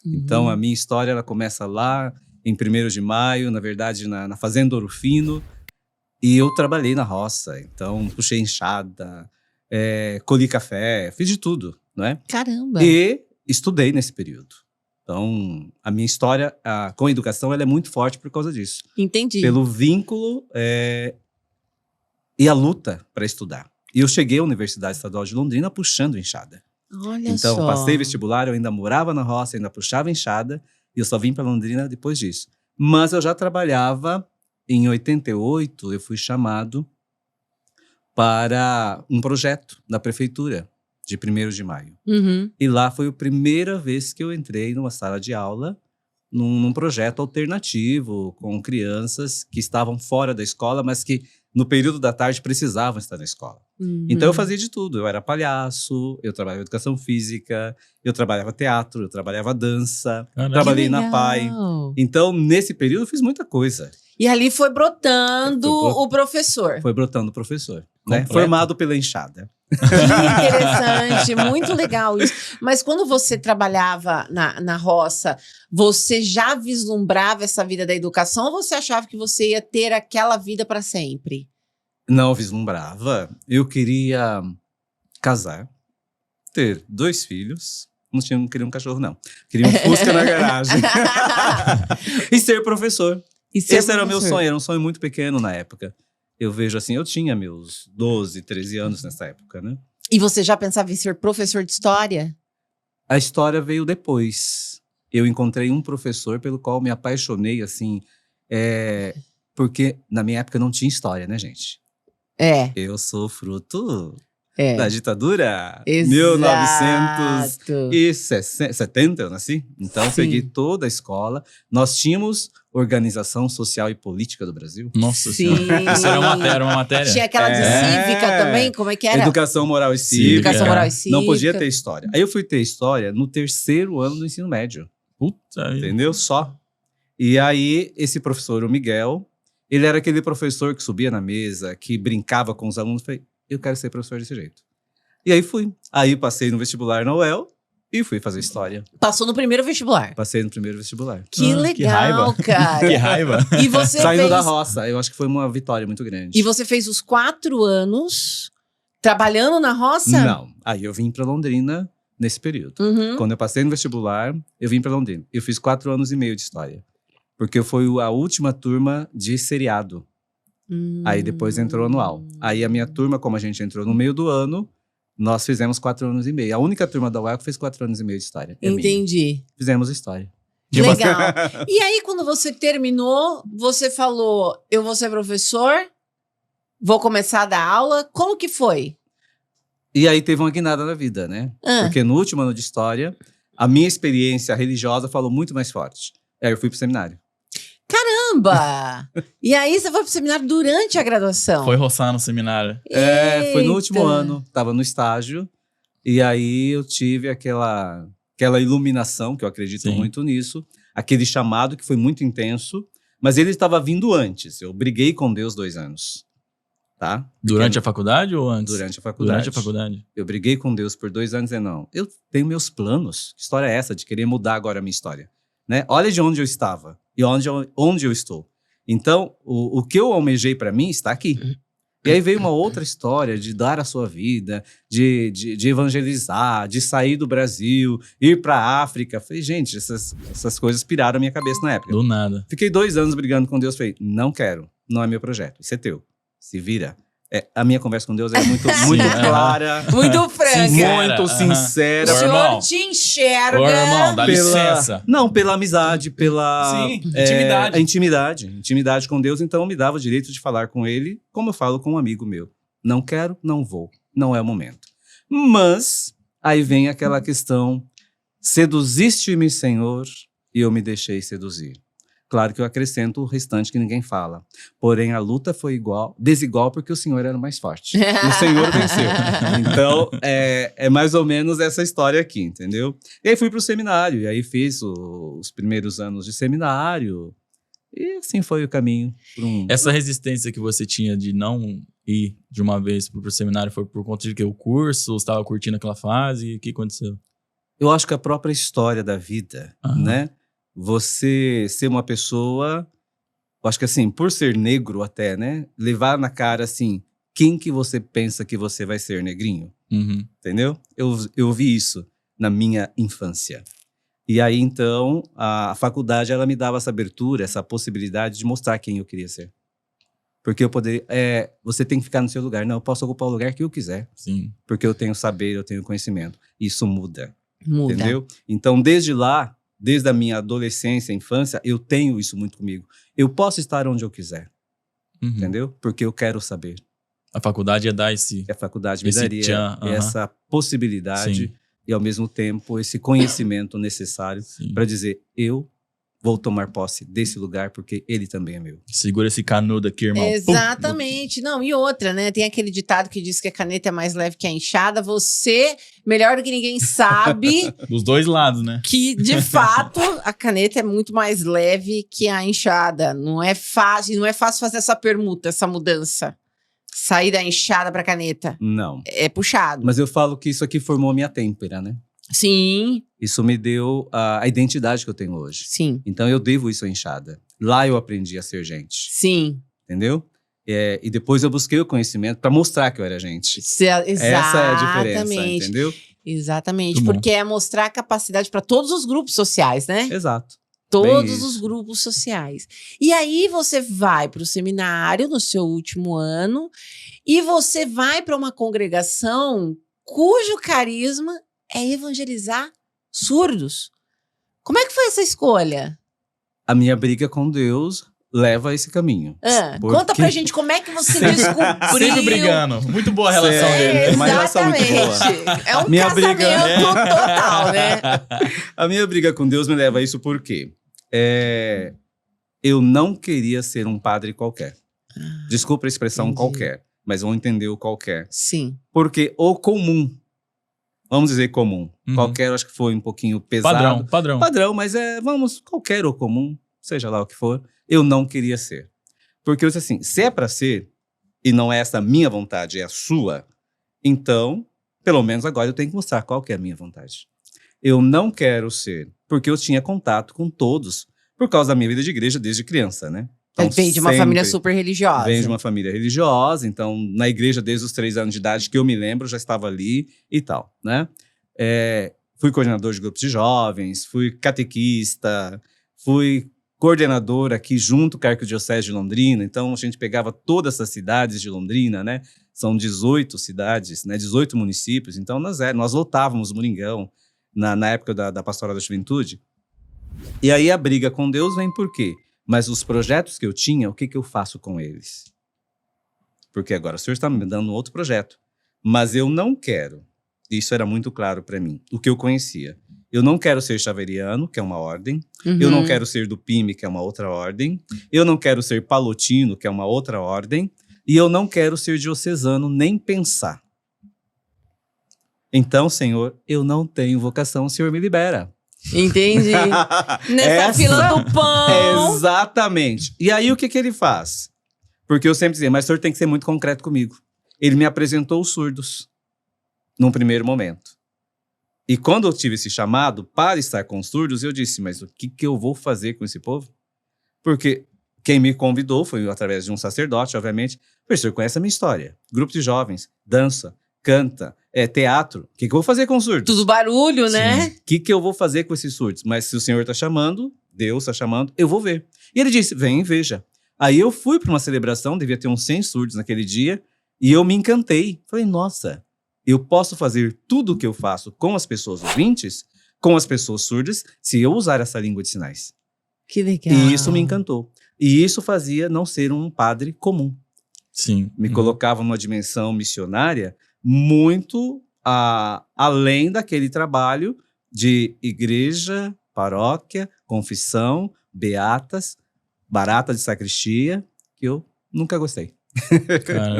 Então, a minha história ela começa lá em 1º de maio, na verdade, na Fazenda Ouro Fino. E eu trabalhei na roça. Então, puxei enxada, colhi café, fiz de tudo, não é? Caramba! E estudei nesse período. Então, a minha história com a educação ela é muito forte por causa disso. Entendi. Pelo vínculo e a luta para estudar. E eu cheguei à Universidade Estadual de Londrina puxando enxada. Olha Então, só. passei vestibular, eu ainda morava na roça, ainda puxava enxada, e eu só vim para Londrina depois disso. Mas eu já trabalhava, em 88, eu fui chamado para um projeto da prefeitura, de 1º de maio. Uhum. E lá foi a primeira vez que eu entrei numa sala de aula, num projeto alternativo, com crianças que estavam fora da escola, mas que no período da tarde precisavam estar na escola. Uhum. Então eu fazia de tudo, eu era palhaço, eu trabalhava educação física, eu trabalhava teatro, eu trabalhava dança, trabalhei na PAI. Então nesse período eu fiz muita coisa. E ali foi brotando o professor. Foi brotando o professor, né? Formado pela enxada. Que interessante, muito legal isso. Mas quando você trabalhava na roça, você já vislumbrava essa vida da educação ou você achava que você ia ter aquela vida para sempre? Não vislumbrava. Eu queria casar, ter 2 filhos. Não queria um cachorro, não. Queria um Fusca na garagem. E ser professor. Esse era o meu sonho, era um sonho muito pequeno na época. Eu vejo assim, eu tinha meus 12, 13 anos nessa época, né? E você já pensava em ser professor de história? A história veio depois. Eu encontrei um professor pelo qual me apaixonei, assim, porque na minha época não tinha história, né, gente? Eu sou fruto da ditadura. Exato. 1970 eu nasci. Então eu peguei toda a escola. Nós tínhamos Organização Social e Política do Brasil. Nossa Senhora. Isso era uma matéria. Tinha aquela de cívica também, como é que era? Educação Moral e Cívica. Educação Moral e Cívica. Não podia ter história. Aí eu fui ter história no 3º ano do ensino médio. Puta. Entendeu? Só. E aí esse professor, o Miguel, ele era aquele professor que subia na mesa, que brincava com os alunos. Falei, eu quero ser professor desse jeito. E aí fui. Aí passei no vestibular na UEL e fui fazer história. Passou no primeiro vestibular? Passei no primeiro vestibular. Que legal, cara. Que raiva. E você Saindo da roça. Eu acho que foi uma vitória muito grande. E você fez os 4 anos trabalhando na roça? Não. Aí eu vim para Londrina nesse período. Uhum. Quando eu passei no vestibular, eu vim para Londrina. Eu fiz 4 anos e meio de história. Porque foi a última turma de seriado. Aí depois entrou anual. Aí a minha turma, como a gente entrou no meio do ano, nós fizemos 4 anos e meio. A única turma da UEL que fez 4 anos e meio de história. Entendi. Fizemos história. Legal. E aí, quando você terminou, você falou, eu vou ser professor, vou começar a dar aula. Como que foi? E aí teve uma guinada na vida, né? Porque no último ano de história, a minha experiência religiosa falou muito mais forte. Aí eu fui pro seminário. Caramba! E aí você foi pro seminário durante a graduação? Foi roçar no seminário. Foi no último ano, tava no estágio. E aí eu tive aquela iluminação, que eu acredito muito nisso. Aquele chamado que foi muito intenso. Mas ele estava vindo antes. Eu briguei com Deus 2 anos. Tá? Durante a faculdade ou antes? Durante a faculdade. Durante a faculdade. Eu briguei com Deus por 2 anos e não. Eu tenho meus planos. Que história é essa de querer mudar agora a minha história? Né? Olha de onde eu estava e onde eu estou. Então, o que eu almejei para mim está aqui. E aí veio uma outra história de dar a sua vida, de evangelizar, de sair do Brasil, ir para a África. Falei, gente, essas coisas piraram a minha cabeça na época. Do nada. Fiquei 2 anos brigando com Deus. Falei, não quero, não é meu projeto, isso é teu. Se vira. A minha conversa com Deus é muito clara. Muito franca. Muito sincera. O senhor te enxerga. Ô, irmão, dá licença. Não, pela amizade, pela intimidade. Intimidade com Deus. Então, me dava o direito de falar com ele como eu falo com um amigo meu. Não quero, não vou. Não é o momento. Mas, aí vem aquela questão. Seduziste-me, Senhor, e eu me deixei seduzir. Claro que eu acrescento o restante que ninguém fala. Porém, a luta foi desigual porque o Senhor era o mais forte. O Senhor venceu. Então, é mais ou menos essa história aqui, entendeu? E aí fui para o seminário. E aí fiz os primeiros anos de seminário. E assim foi o caminho. Essa resistência que você tinha de não ir de uma vez para o seminário foi por conta de que o curso, você estava curtindo aquela fase? O que aconteceu? Eu acho que a própria história da vida, Aham. né? Você ser uma pessoa, eu acho que assim, por ser negro até, né? Levar na cara assim, quem que você pensa que você vai ser, negrinho? Uhum. Entendeu? Eu vi isso na minha infância. E aí, então, a faculdade, ela me dava essa abertura, essa possibilidade de mostrar quem eu queria ser. Porque eu poderia... você tem que ficar no seu lugar. Não, eu posso ocupar o lugar que eu quiser. Sim. Porque eu tenho saber, eu tenho conhecimento. Isso muda. Muda. Entendeu? Então, desde lá, desde a minha adolescência, infância, eu tenho isso muito comigo. Eu posso estar onde eu quiser. Uhum. Entendeu? Porque eu quero saber. A faculdade ia dar esse... A faculdade me Esse daria tchan, aham. essa possibilidade Sim. e, ao mesmo tempo, esse conhecimento necessário Sim. para dizer, eu vou tomar posse desse lugar porque ele também é meu. Segura esse canudo aqui, irmão. Exatamente. Não, e outra, né? Tem aquele ditado que diz que a caneta é mais leve que a enxada. Você, melhor do que ninguém, sabe Dos dois lados, né? que, de fato, a caneta é muito mais leve que a enxada. Não é fácil fazer essa permuta, essa mudança. Sair da enxada pra caneta. Não. É puxado. Mas eu falo que isso aqui formou a minha têmpera, né? Sim, Isso me deu a identidade que eu tenho hoje. sim, Então eu devo isso à enxada. Lá eu aprendi a ser gente, sim. entendeu? E depois eu busquei o conhecimento para mostrar que eu era gente. Exatamente. Essa é a diferença, entendeu? Exatamente. Muito bom. Porque é mostrar a capacidade para todos os grupos sociais, né? Exato. Todos isso. os grupos sociais. E aí você vai para o seminário no seu último ano e você vai para uma congregação cujo carisma é evangelizar surdos. Como é que foi essa escolha? A minha briga com Deus leva a esse caminho. Conta pra gente como é que você descobriu. Sempre brigando. Muito boa a relação Sempre. dele. É uma relação muito boa. Exatamente. É um Minha casamento briga- total, né? A minha briga com Deus me leva a isso porque eu não queria ser um padre qualquer. Desculpa a expressão entendi. qualquer, mas vão entender o qualquer. Sim. Porque o comum, vamos dizer comum, Uhum. qualquer eu acho que foi um pouquinho pesado. Padrão. Padrão, mas qualquer o comum, seja lá o que for, eu não queria ser. Porque eu disse assim, se é pra ser, e não é essa a minha vontade, é a sua, então, pelo menos agora eu tenho que mostrar qual que é a minha vontade. Eu não quero ser, porque eu tinha contato com todos, por causa da minha vida de igreja desde criança, né? Então, Vem de uma sempre família super religiosa. Vem de uma família religiosa, então na igreja desde os 3 anos de idade, que eu me lembro, já estava ali e tal, né? Fui coordenador de grupos de jovens, fui catequista, fui coordenador aqui junto com a Arquidiocese de Londrina, então a gente pegava todas essas cidades de Londrina, né? São 18 cidades, né? 18 municípios, então nós lotávamos o Moringão na época da Pastoral da Juventude. E aí a briga com Deus vem por quê? Mas os projetos que eu tinha, o que eu faço com eles? Porque agora o senhor está me dando um outro projeto. Mas eu não quero, isso era muito claro para mim, o que eu conhecia. Eu não quero ser xaveriano, que é uma ordem. Uhum. Eu não quero ser do PIME, que é uma outra ordem. Eu não quero ser palotino, que é uma outra ordem. E eu não quero ser diocesano, nem pensar. Então, Senhor, eu não tenho vocação, o Senhor me libera. Entendi. Nessa fila do pão. Exatamente. E aí, o que ele faz? Porque eu sempre dizia, mas o senhor tem que ser muito concreto comigo. Ele me apresentou os surdos, num primeiro momento. E quando eu tive esse chamado para estar com os surdos, eu disse, mas o que eu vou fazer com esse povo? Porque quem me convidou foi através de um sacerdote, obviamente. O senhor conhece a minha história. Grupo de jovens, dança, canta, teatro. O que eu vou fazer com os surdos? Tudo barulho, né? O que eu vou fazer com esses surdos? Mas se o Senhor está chamando, Deus está chamando, eu vou ver. E ele disse, vem e veja. Aí eu fui para uma celebração, devia ter uns 100 surdos naquele dia, e eu me encantei. Falei, nossa, eu posso fazer tudo o que eu faço com as pessoas ouvintes, com as pessoas surdas, se eu usar essa língua de sinais. Que legal. E isso me encantou. E isso fazia não ser um padre comum. Sim. Me colocava numa dimensão missionária muito além daquele trabalho de igreja, paróquia, confissão, beatas, barata de sacristia, que eu nunca gostei. Caramba.